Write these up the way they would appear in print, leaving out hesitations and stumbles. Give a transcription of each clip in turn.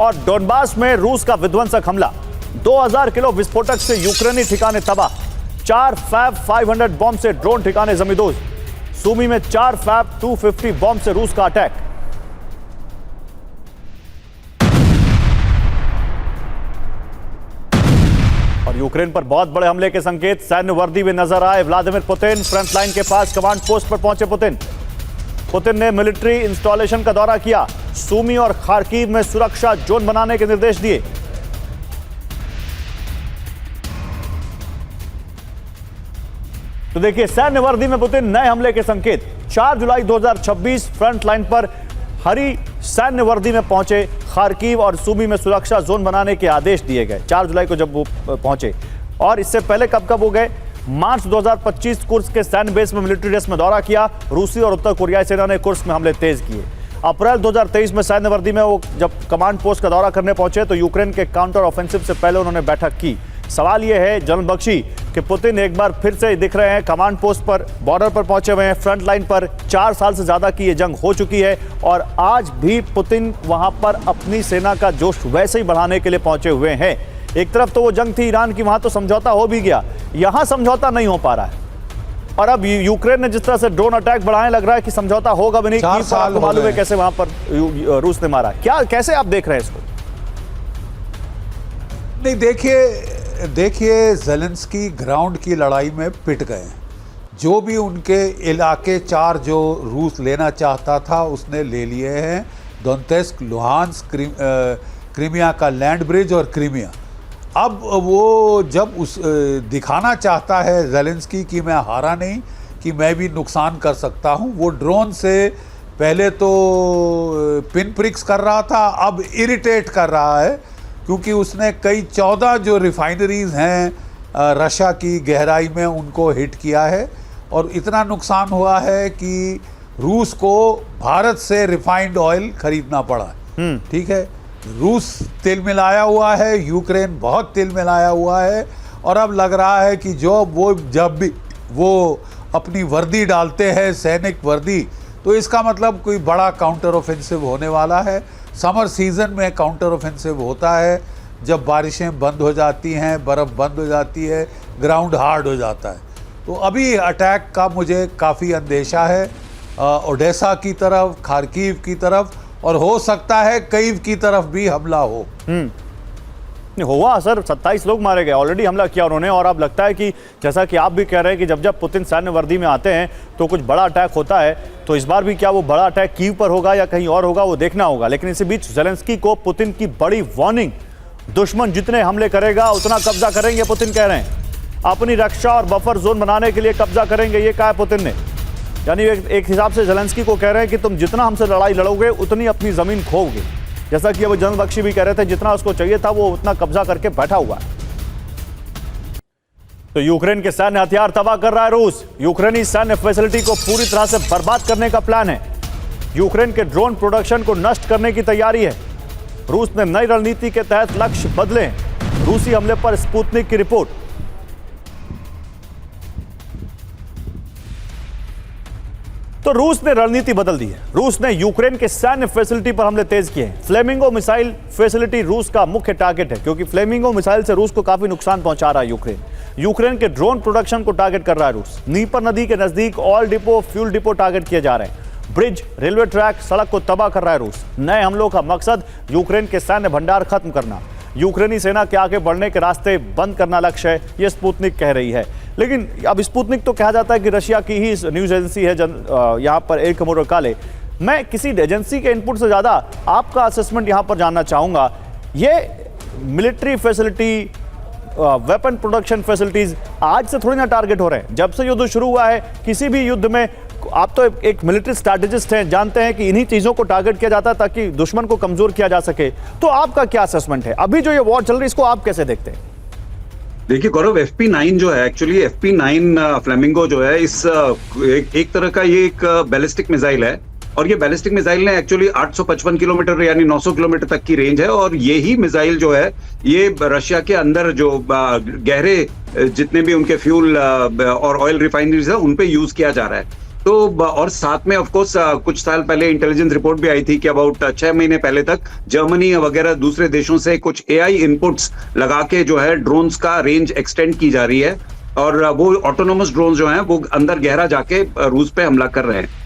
और डोनबास में रूस का विध्वंसक हमला, 2000 किलो विस्फोटक से यूक्रेनी ठिकाने तबाह, 4 फैब 500 बॉम्ब से ड्रोन ठिकाने जमींदोज, सूमी में 4 फैब 250 बॉम्ब से रूस का अटैक। और यूक्रेन पर बहुत बड़े हमले के संकेत, सैन्य वर्दी में नजर आए व्लादिमीर पुतिन, फ्रंट लाइन के पास कमांड पोस्ट पर पहुंचे पुतिन ने मिलिट्री इंस्टॉलेशन का दौरा किया, सूमी और खार्किव में सुरक्षा जोन बनाने के निर्देश दिए। तो देखिए, सैन्य वर्दी में पुतिन, नए हमले के संकेत। 4 जुलाई 2026 फ्रंट लाइन पर हरी सैन्य वर्दी में पहुंचे, खार्किव और सूमी में सुरक्षा जोन बनाने के आदेश दिए गए 4 जुलाई को जब वो पहुंचे। और इससे पहले कब हो गए, मार्च 2025 कुर्स्क के सैन्य बेस में मिलिट्री ड्रेस में दौरा किया, रूसी और उत्तर कोरियाई सेना ने कुर्स्क में हमले तेज किए। अप्रैल 2023 में सैन्य वर्दी में वो जब कमांड पोस्ट का दौरा करने पहुंचे तो यूक्रेन के काउंटर ऑफेंसिव से पहले उन्होंने बैठक की। सवाल यह है जनरल बख्शी कि पुतिन एक बार फिर से दिख रहे हैं कमांड पोस्ट पर, बॉर्डर पर पहुंचे हुए हैं, फ्रंट लाइन पर। 4 साल से ज्यादा की ये जंग हो चुकी है और आज भी पुतिन वहां पर अपनी सेना का जोश वैसे ही बढ़ाने के लिए पहुंचे हुए हैं। एक तरफ तो वो जंग थी ईरान की, वहां तो समझौता हो भी गया, यहां समझौता नहीं हो पा रहा है। और अब यूक्रेन ने जिस तरह से ड्रोन अटैक बढ़ाने लग रहा है कि समझौता होगा भी नहीं। आपको मालूम है कैसे वहां पर रूस ने मारा, क्या कैसे आप देख रहे हैं इसको? नहीं, देखिए ज़ेलेंस्की ग्राउंड की लड़ाई में पिट गए हैं। जो भी उनके इलाके 4 जो रूस लेना चाहता था उसने ले लिए हैं। दोनेत्स्क, लुहांस्क, क्रीमिया का लैंड ब्रिज और क्रीमिया। अब वो जब दिखाना चाहता है ज़ेलेंस्की कि मैं हारा नहीं, कि मैं भी नुकसान कर सकता हूँ, वो ड्रोन से पहले तो पिन प्रिक्स कर रहा था, अब इरिटेट कर रहा है, क्योंकि उसने कई 14 जो रिफाइनरीज हैं रशिया की गहराई में उनको हिट किया है। और इतना नुकसान हुआ है कि रूस को भारत से रिफाइंड ऑयल खरीदना पड़ा। ठीक है, रूस तिल मिलाया हुआ है, यूक्रेन बहुत तिल मिलाया हुआ है। और अब लग रहा है कि जब भी वो अपनी वर्दी डालते हैं, सैनिक वर्दी, तो इसका मतलब कोई बड़ा काउंटर ऑफेंसिव होने वाला है। समर सीजन में काउंटर ऑफेंसिव होता है, जब बारिशें बंद हो जाती हैं, बर्फ़ बंद हो जाती है, ग्राउंड हार्ड हो जाता है। तो अभी अटैक का मुझे काफ़ी अंदेशा है, ओडेसा की तरफ, खार्किव की तरफ, और हो सकता है कीव की तरफ भी हमला हो। हुआ सर, 27 लोग मारे गए, ऑलरेडी हमला किया उन्होंने। और अब लगता है कि जैसा कि आप भी कह रहे हैं कि जब पुतिन सैन्य वर्दी में आते हैं तो कुछ बड़ा अटैक होता है। तो इस बार भी क्या वो बड़ा अटैक कीव पर होगा या कहीं और होगा, वो देखना होगा। लेकिन इसी बीच ज़ेलेंस्की को पुतिन की बड़ी वार्निंग, दुश्मन जितने हमले करेगा उतना कब्जा करेंगे, पुतिन कह रहे हैं। अपनी रक्षा और बफर जोन बनाने के लिए कब्जा करेंगे, ये कहा है पुतिन ने। यानी एक हिसाब से ज़ेलेंस्की को कह रहे हैं कि तुम जितना हमसे लड़ाई लड़ोगे उतनी अपनी जमीन खोओगे। जैसा कि अब जनरल बख्शी भी कह रहे थे, जितना उसको चाहिए था वो उतना कब्जा करके बैठा हुआ है। तो यूक्रेन के सैन्य हथियार तबाह कर रहा है रूस। यूक्रेनी सैन्य फैसिलिटी को पूरी तरह से बर्बाद करने का प्लान है। यूक्रेन के ड्रोन प्रोडक्शन को नष्ट करने की तैयारी है। रूस ने नई रणनीति के तहत लक्ष्य बदले। रूसी हमले पर स्पुतनिक की रिपोर्ट। तो रूस ने रणनीति बदल दी है। रूस ने यूक्रेन के सैन्य फैसिलिटी पर हमले तेज किए हैं। फ्लेमिंगो मिसाइल फैसिलिटी रूस का मुख्य टारगेट है, क्योंकि फ्लेमिंगो मिसाइल से रूस को काफी नुकसान पहुंचा रहा है यूक्रेन। यूक्रेन के ड्रोन प्रोडक्शन को टारगेट कर रहा है रूस। नीपर नदी के नजदीक oil depot, fuel depot target किए जा रहे हैं। ब्रिज, रेलवे ट्रैक, सड़क को तबाह कर रहा है रूस। नए हमलों का मकसद यूक्रेन के सैन्य भंडार खत्म करना, यूक्रेनी सेना के आगे बढ़ने के रास्ते बंद करना लक्ष्य है, यह स्पुतनिक कह रही है। लेकिन अब स्पुतनिक तो कहा जाता है कि रशिया की ही न्यूज एजेंसी है। यहाँ पर एक काले, मैं किसी एजेंसी के इनपुट से ज़्यादा आपका असेसमेंट यहाँ पर जानना चाहूँगा। ये military facility, weapon production facilities आज से थोड़ी ना टारगेट हो रहे हैं। जब से युद्ध शुरू हुआ है, किसी भी युद्ध में आप तो एक मिलिट्री स्ट्रैटेजिस्ट हैं, जानते हैं कि इन्हीं चीज़ों को टारगेट किया जाता है ताकि दुश्मन को कमज़ोर किया जा सके। तो आपका क्या असेसमेंट है? अभी जो ये वॉर चल रही है, इसको आप कैसे देखते हैं? देखिए गौरव, FP9 जो है, एक्चुअली FP9 फ्लेमिंगो जो है, इस एक तरह का ये एक बैलिस्टिक मिसाइल है। और ये बैलिस्टिक मिसाइल ने एक्चुअली 855 किलोमीटर यानी 900 किलोमीटर तक की रेंज है। और यही मिसाइल जो है ये रशिया के अंदर जो गहरे जितने भी उनके फ्यूल और ऑयल रिफाइनरीज है उन पे यूज किया जा रहा है। तो और साथ में ऑफ कोर्स कुछ साल पहले इंटेलिजेंस रिपोर्ट भी आई थी कि अबाउट 6 महीने पहले तक जर्मनी वगैरह दूसरे देशों से कुछ एआई इनपुट्स लगा के जो है ड्रोन्स का रेंज एक्सटेंड की जा रही है, और वो ऑटोनोमस ड्रोन जो हैं वो अंदर गहरा जाके रूस पे हमला कर रहे हैं।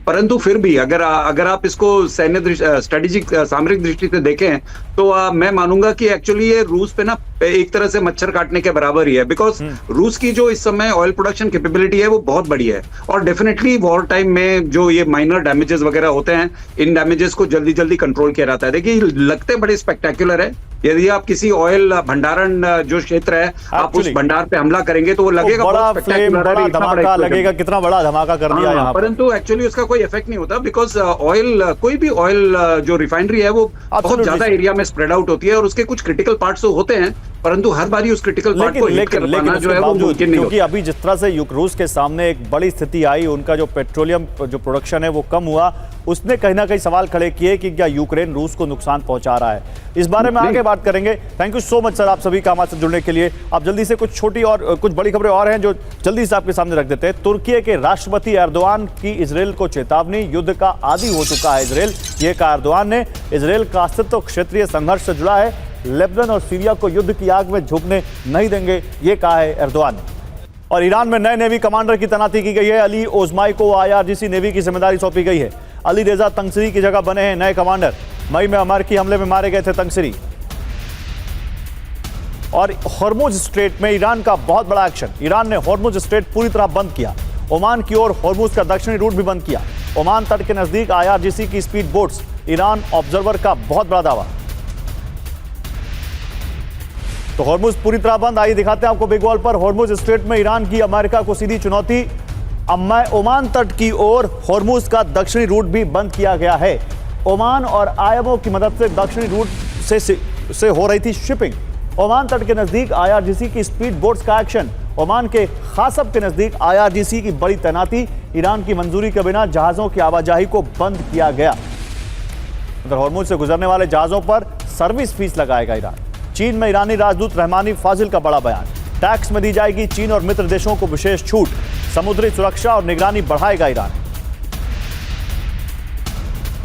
परंतु फिर भी अगर आप इसको सैन्य स्ट्रेटेजिक सामरिक दृष्टि से देखें तो मैं मानूंगा कि एक्चुअली ये रूस पे ना एक तरह से मच्छर काटने के बराबर ही है, बिकॉज रूस की जो इस समय ऑयल प्रोडक्शन कैपेबिलिटी है वो बहुत बड़ी है, और डेफिनेटली वॉर टाइम में जो ये माइनर डैमेजेस वगैरह होते हैं, इन डैमेजेस को जल्दी जल्दी कंट्रोल किया जाता है। देखिए लगते बड़े स्पेक्टेक्युलर है, यदि आप किसी ऑयल भंडारण जो क्षेत्र है आप उस भंडार पे हमला करेंगे तो वो लगेगा बड़ा फ्लेम, बड़ा धमाका लगेगा, कितना बड़ा धमाका कर दिया यहाँ पर। परंतु एक्चुअली उसका कोई इफेक्ट नहीं होता, बिकॉज ऑयल कोई भी ऑयल जो रिफाइनरी है वो बहुत ज्यादा एरिया में स्प्रेड आउट होती है, और उसके कुछ क्रिटिकल पार्ट्स तो होते हैं, परंतु हर बारी उस क्रिटिकल पार्ट को हिट कर पाना जो है वो मुमकिन नहीं होता। क्योंकि अभी जिस तरह से रूस के सामने एक बड़ी स्थिति आई, उनका जो पेट्रोलियम जो प्रोडक्शन है वो कम हुआ, उसने कहीं ना कहीं सवाल खड़े किए कि क्या यूक्रेन रूस को नुकसान पहुंचा रहा है। इस बारे में आगे बात करेंगे। Thank you so much sir, आप सभी का हमारे से जुड़ने के लिए। आप जल्दी से कुछ छोटी और कुछ बड़ी खबरें और हैं जो जल्दी से आपके सामने रख देते हैं। तुर्की के राष्ट्रपति एर्दोआन की इजराइल को चेतावनी, युद्ध का आदी हो चुका है इजराइल, ये कहा एर्दोआन ने। इजराइल का अस्तित्व क्षेत्रीय संघर्ष से जुड़ा है, लेबनान और सीरिया को युद्ध की आग में झुकने नहीं देंगे, ये कहा है एर्दोआन ने। और ईरान में नए नेवी कमांडर की तैनाती की गई है। अली ओजमाई को IRGC नेवी की जिम्मेदारी सौंपी गई है। अली रेजा तंगसरी की जगह बने हैं नए कमांडर। मई में अमेरिकी हमले में मारे गए थे तंगसरी। और हॉर्मुज स्ट्रेट में ईरान का बहुत बड़ा एक्शन, ईरान ने हॉर्मुज स्ट्रेट पूरी तरह बंद किया। ओमान की ओर हॉर्मुज का दक्षिणी रूट भी बंद किया। ओमान तट के नजदीक IRGC की स्पीड बोट्स, ईरान ऑब्जर्वर का बहुत बड़ा दावा। तो हॉर्मुज पूरी तरह बंद। आइए दिखाते हैं आपको बिग वॉल पर हॉर्मुज स्ट्रेट में ईरान की अमेरिका को सीधी चुनौती। ओमान तट की ओर हॉर्मुज का दक्षिणी रूट भी बंद किया गया है। ओमान और IMO की मदद से दक्षिणी रूट से हो रही थी शिपिंग। ओमान तट के नजदीक IRGC की स्पीड बोट्स का एक्शन। ओमान के खासब के नजदीक IRGC की बड़ी तैनाती। ईरान की मंजूरी के बिना जहाजों की आवाजाही को बंद किया गया। उधर हॉर्मुज से गुजरने वाले जहाजों पर सर्विस फीस लगाएगा ईरान। चीन में ईरानी राजदूत रहमानी फाजिल का बड़ा बयान। टैक्स में दी जाएगी चीन और मित्र देशों को विशेष छूट। समुद्री सुरक्षा और निगरानी बढ़ाएगा ईरान।